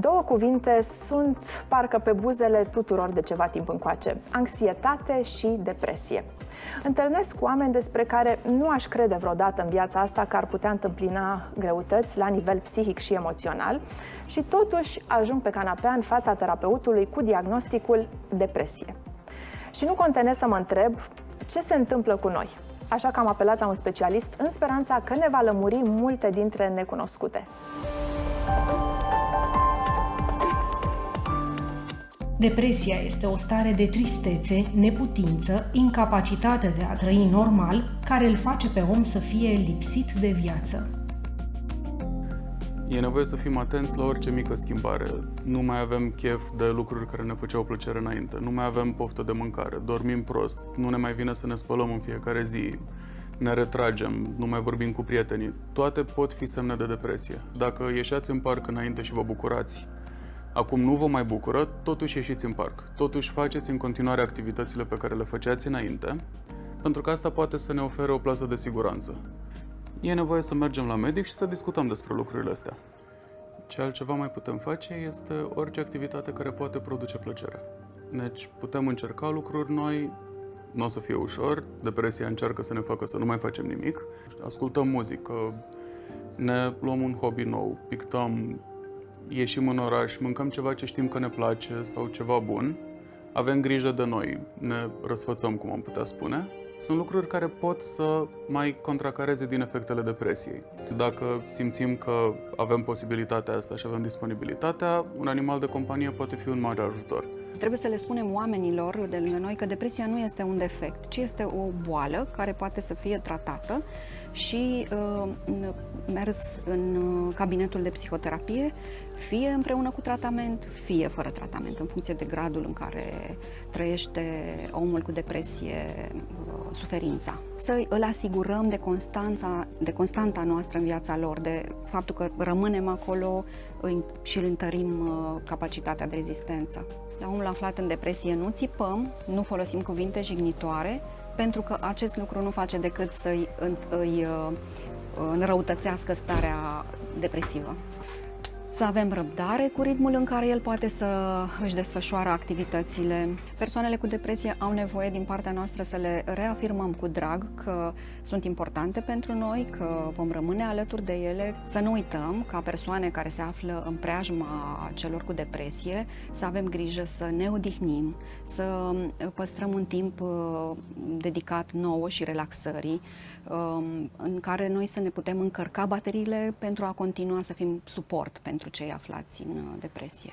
Două cuvinte sunt parcă pe buzele tuturor de ceva timp încoace: anxietate și depresie. Întâlnesc oameni despre care nu aș crede vreodată în viața asta că ar putea întâmpina greutăți la nivel psihic și emoțional și totuși ajung pe canapea în fața terapeutului cu diagnosticul depresie. Și nu contenez să mă întreb ce se întâmplă cu noi. Așa că am apelat la un specialist în speranța că ne va lămuri multe dintre necunoscute. Depresia este o stare de tristețe, neputință, incapacitate de a trăi normal, care îl face pe om să fie lipsit de viață. E nevoie să fim atenți la orice mică schimbare. Nu mai avem chef de lucruri care ne făceau plăcere înainte. Nu mai avem poftă de mâncare, dormim prost, nu ne mai vine să ne spălăm în fiecare zi, ne retragem, nu mai vorbim cu prietenii. Toate pot fi semne de depresie. Dacă ieșeați în parc înainte și vă bucurați, acum nu vă mai bucură, totuși ieșiți în parc. Totuși faceți în continuare activitățile pe care le făceați înainte, pentru că asta poate să ne ofere o plasă de siguranță. E nevoie să mergem la medic și să discutăm despre lucrurile astea. Ce altceva mai putem face este orice activitate care poate produce plăcere. Deci putem încerca lucruri noi, nu o să fie ușor, depresia încearcă să ne facă să nu mai facem nimic. Ascultăm muzică, ne luăm un hobby nou, pictăm, ieșim în oraș, mâncăm ceva ce știm că ne place sau ceva bun, avem grijă de noi, ne răsfățăm, cum am putea spune. Sunt lucruri care pot să mai contracareze din efectele depresiei. Dacă simțim că avem posibilitatea asta și avem disponibilitatea, un animal de companie poate fi un mare ajutor. Trebuie să le spunem oamenilor de lângă noi că depresia nu este un defect, ci este o boală care poate să fie tratată și mers în cabinetul de psihoterapie, fie împreună cu tratament, fie fără tratament, în funcție de gradul în care trăiește omul cu depresie suferința. Să îl asigurăm de constanta noastră în viața lor, de faptul că rămânem acolo și îl întărim capacitatea de rezistență. La omul aflat în depresie nu țipăm, nu folosim cuvinte jignitoare, pentru că acest lucru nu face decât să îi înrăutățească starea depresivă. Să avem răbdare cu ritmul în care el poate să își desfășoară activitățile. Persoanele cu depresie au nevoie din partea noastră să le reafirmăm cu drag că sunt importante pentru noi, că vom rămâne alături de ele. Să nu uităm, ca persoane care se află în preajma celor cu depresie, să avem grijă să ne odihnim, să păstrăm un timp dedicat nouă și relaxării, în care noi să ne putem încărca bateriile pentru a continua să fim suport pentru cei aflați în depresie.